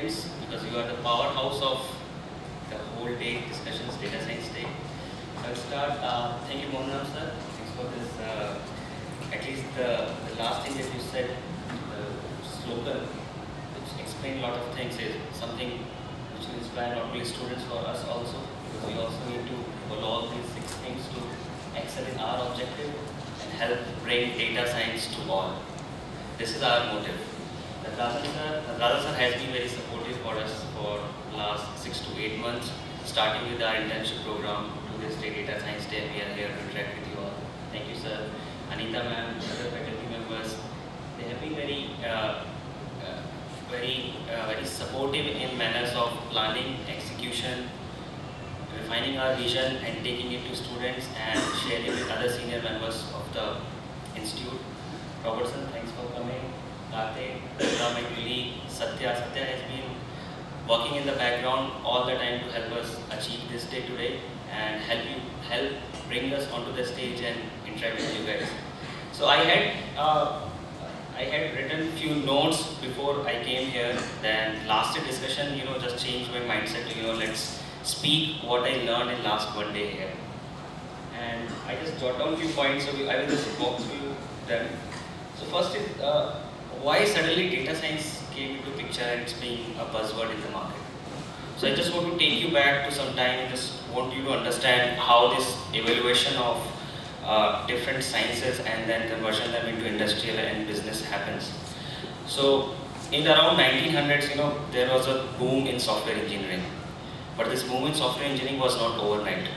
students, because you are the powerhouse of the whole day discussions, data science day. So I'll start. Thank you, Mohan sir. Thanks for this. At least the last thing that you said, the slogan, which explained a lot of things, is something which will inspire not only students, for us also, because we also need to follow all these 6 things to excel in our objective and help bring data science to all. This is our motive. Radha sir has been very supportive for us for last 6 to 8 months, starting with our internship program to this day, Data Science Day. We are here to interact with you all. Thank you, sir. Anita ma'am, other faculty members, they have been very supportive in manners of planning, execution, refining our vision and taking it to students and sharing with other senior members of the institute. Robertson, thanks for coming. Kate, my colleague, Satya has been working in the background all the time to help us achieve this day today and help bring us onto the stage and interact with you guys. So I had written few notes before I came here. Then last discussion, just changed my mindset to let's speak what I learned in last one day here. And I just jot down few points, so I will just walk through them. So first is why suddenly data science came into picture and it's being a buzzword in the market. So I just want to take you back to some time and just want you to understand how this evaluation of different sciences and then conversion them into industrial and business happens. So in around 1900s, there was a boom in software engineering. But this boom in software engineering was not overnight.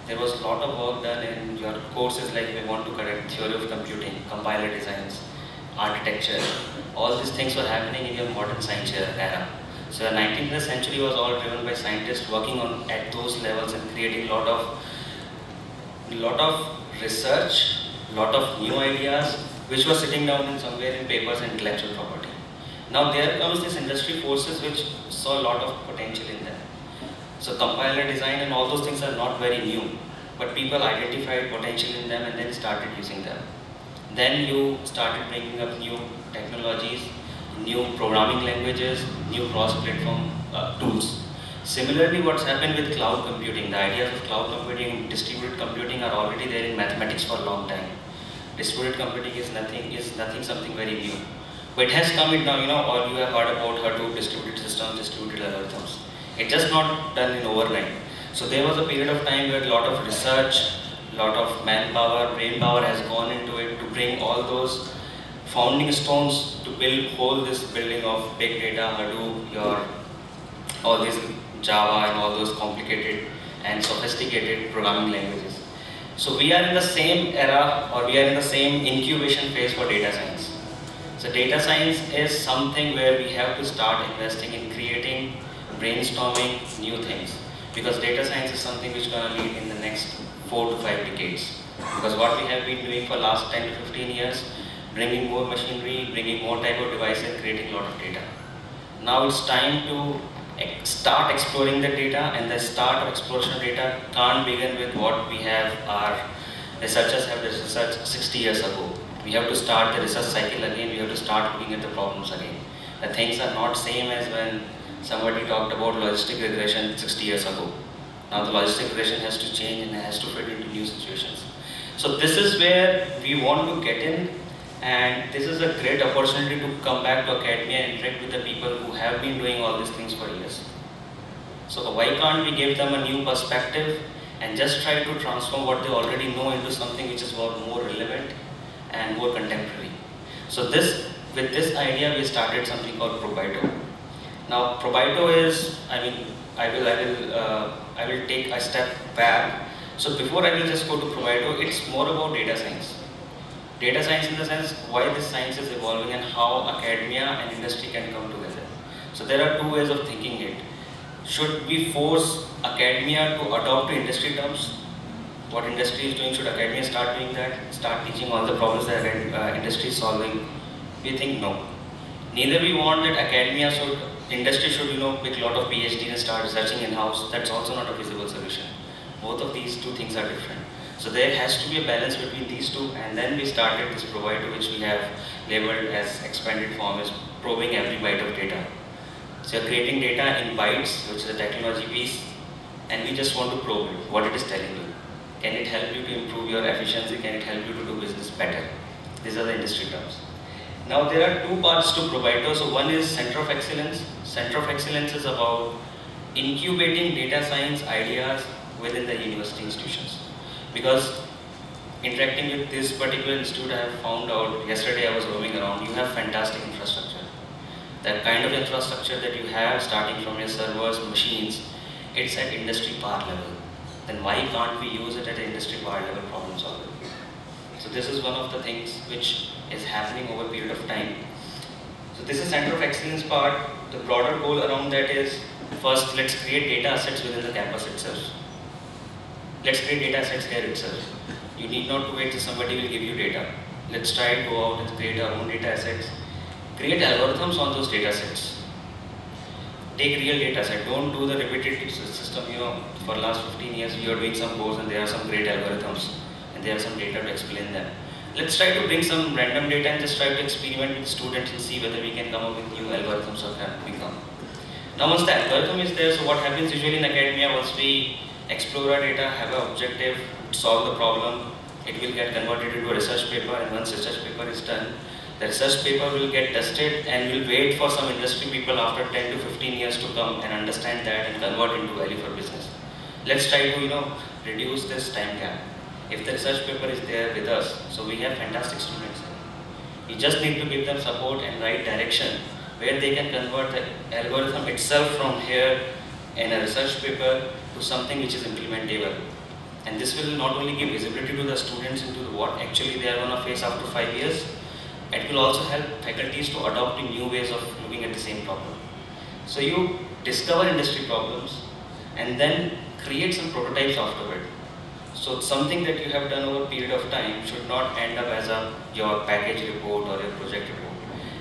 There was a lot of work done in your courses, like we want to correct theory of computing, compiler designs, architecture. All these things were happening in your modern science era. So the 19th century was all driven by scientists working on at those levels and creating a lot of research, lot of new ideas, which were sitting down in somewhere in papers and intellectual property. Now there comes this industry forces which saw a lot of potential in them. So compiler design and all those things are not very new, but people identified potential in them and then started using them. Then you started bringing up new technologies, new programming languages, new cross-platform tools. Similarly, what's happened with cloud computing, the ideas of cloud computing, distributed computing are already there in mathematics for a long time. Distributed computing is nothing something very new. But it has come in now, or you have heard about Hadoop, distributed systems, distributed algorithms. It's just not done in overnight. So there was a period of time where a lot of research, a lot of manpower, brain power has gone into it to bring all those founding stones to build this building of big data, Hadoop, all these Java and all those complicated and sophisticated programming languages. So we are in the same era, or we are in the same incubation phase for data science. So data science is something where we have to start investing in creating, brainstorming new things. Because data science is something which is going to lead in the next 4 to 5 decades. Because what we have been doing for last 10 to 15 years, bringing more machinery, bringing more type of devices, creating a lot of data. Now it's time to start exploring the data, and the start of exploration of data can't begin with what we have, our researchers have researched 60 years ago. We have to start the research cycle again, we have to start looking at the problems again. The things are not same as when somebody talked about logistic regression 60 years ago. Now the logistic regression has to change and has to fit into new situations. So this is where we want to get in, and this is a great opportunity to come back to academia and interact with the people who have been doing all these things for years. So why can't we give them a new perspective and just try to transform what they already know into something which is more relevant and more contemporary. So with this idea we started something called Probito. Now Probito is, I will take a step back. So before I will just go to Probito, it's more about data science. Data science in the sense why this science is evolving and how academia and industry can come together. So there are 2 ways of thinking it. Should we force academia to adopt to industry terms? What industry is doing, should academia start doing that? Start teaching all the problems that industry is solving? We think no. Neither we want that industry should pick a lot of PhDs and start researching in-house. That's also not a feasible solution. Both of these 2 things are different. So there has to be a balance between these 2, and then we started this Probito, which we have labeled as expanded form, is probing every byte of data. So you're creating data in bytes, which is a technology piece, and we just want to probe it, what it is telling you. Can it help you to improve your efficiency? Can it help you to do business better? These are the industry terms. Now there are two parts to Probaito. So one is Center of Excellence. Center of Excellence is about incubating data science ideas within the university institutions. Because interacting with this particular institute, I have found out, yesterday I was roaming around, you have fantastic infrastructure. That kind of infrastructure that you have, starting from your servers, machines, it's at industry par level. Then why can't we use it at an industry par level problem solving? So this is one of the things which is happening over a period of time. So this is Center of Excellence part. The broader goal around that is, first, let's create data assets within the campus itself. Let's create data assets here itself. You need not to wait till somebody will give you data. Let's try to go out and create our own data assets. Create algorithms on those data sets. Take real data set. Don't do the repetitive system. For the last 15 years, you are doing some course and there are some great algorithms and there are some data to explain them. Let's try to bring some random data and just try to experiment with students and see whether we can come up with new algorithms or can become. Now once the algorithm is there, so what happens usually in academia, once we explore our data, have an objective, solve the problem, it will get converted into a research paper, and once research paper is done, the research paper will get tested and we'll wait for some industry people after 10 to 15 years to come and understand that and convert into value for business. Let's try to reduce this time gap. If the research paper is there with us, so we have fantastic students. You just need to give them support and right direction where they can convert the algorithm itself from here in a research paper to something which is implementable. And this will not only give visibility to the students into what actually they are going to face after 5 years, it will also help faculties to adopt new ways of looking at the same problem. So you discover industry problems and then create some prototypes afterward. So something that you have done over a period of time should not end up as your package report or your project report.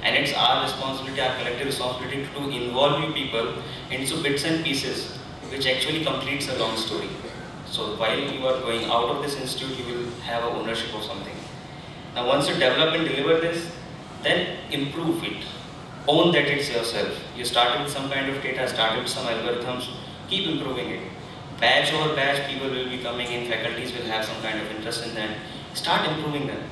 And it's our responsibility, our collective responsibility to involve you people into bits and pieces which actually completes a long story. So while you are going out of this institute, you will have a ownership of something. Now once you develop and deliver this, then improve it. Own that it's yourself. You started with some kind of data, started with some algorithms, keep improving it. Batch over batch, people will be coming in, faculties will have some kind of interest in that. Start improving them.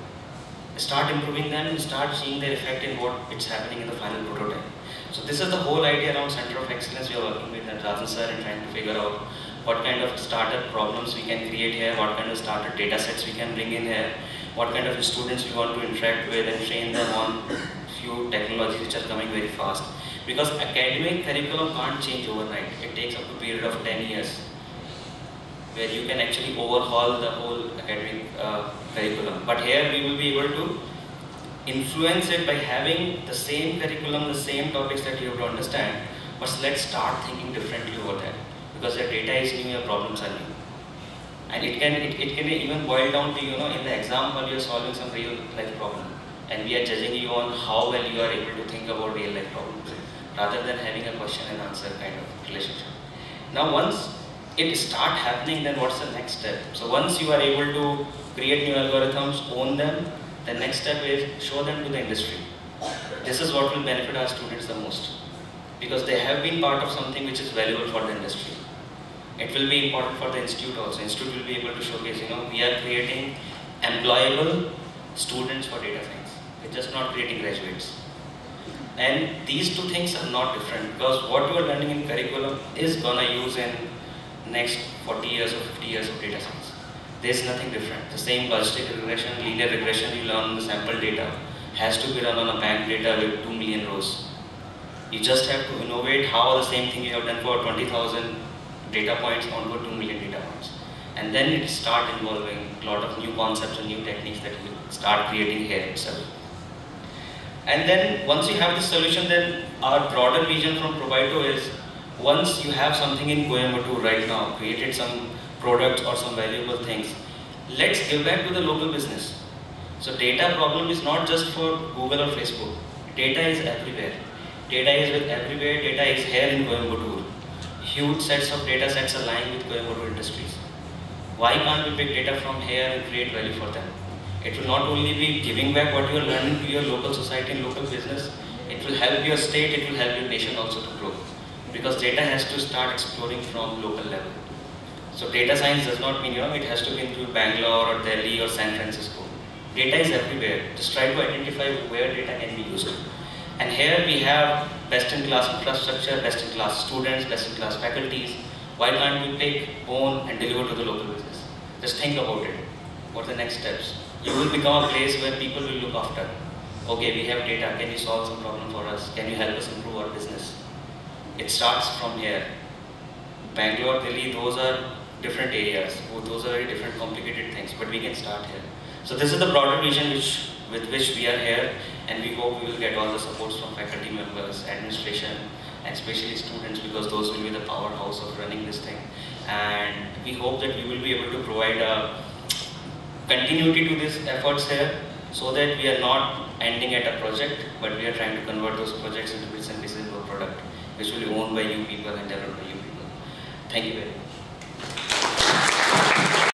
Start improving them and start seeing their effect in what it's happening in the final prototype. So this is the whole idea around Center of Excellence. We are working with Rajan sir and trying to figure out what kind of starter problems we can create here, what kind of starter data sets we can bring in here, what kind of students we want to interact with and train them on few technologies which are coming very fast. Because academic curriculum can't change overnight. It takes up a period of 10 years where you can actually overhaul the whole academic curriculum. But here we will be able to influence it by having the same curriculum, the same topics that you have to understand, but let's start thinking differently over that. Because your data is new, your problems are new. And it can even boil down to, in the exam while you're solving some real life problem. And we are judging you on how well you are able to think about real life problems, rather than having a question and answer kind of relationship. Now once it start happening, then what's the next step? So once you are able to create new algorithms, own them, the next step is show them to the industry. This is what will benefit our students the most. Because they have been part of something which is valuable for the industry. It will be important for the institute also. Institute will be able to showcase, we are creating employable students for data science. We're just not creating graduates. And these two things are not different, because what you are learning in curriculum is gonna use in next 40 years or 50 years of data science. There's nothing different. The same logistic regression, linear regression you learn on the sample data has to be run on a bank data with 2 million rows. You just have to innovate how the same thing you have done for 20,000 data points onto 2 million data points. And then it start involving a lot of new concepts and new techniques that you start creating here itself. And then once you have this solution, then our broader vision from Probaito is, once you have something in Coimbatore right now, created some products or some valuable things, let's give back to the local business. So data problem is not just for Google or Facebook. Data is everywhere. Data is with everywhere. Data is here in Coimbatore. Huge sets of data sets are lying with Coimbatore industries. Why can't we pick data from here and create value for them? It will not only be giving back what you are learning to your local society and local business, It will help your state, it will help your nation also to grow. Because data has to start exploring from local level. So data science does not mean, it has to be into Bangalore or Delhi or San Francisco. Data is everywhere. Just try to identify where data can be used. And here we have best-in-class infrastructure, best-in-class students, best-in-class faculties. Why can't we pick, own, and deliver to the local business? Just think about it. What are the next steps? You will become a place where people will look after. Okay, we have data. Can you solve some problem for us? Can you help us improve our business? It starts from here. Bangalore, Delhi, those are different areas. Those are very different, complicated things, but we can start here. So this is the broader vision with which we are here, and we hope we will get all the supports from faculty members, administration, and especially students, because those will be the powerhouse of running this thing. And we hope that we will be able to provide a continuity to these efforts here, so that we are not ending at a project, but we are trying to convert those projects into bits and pieces of a product, which will be owned by you people and developed by you people. Thank you very much.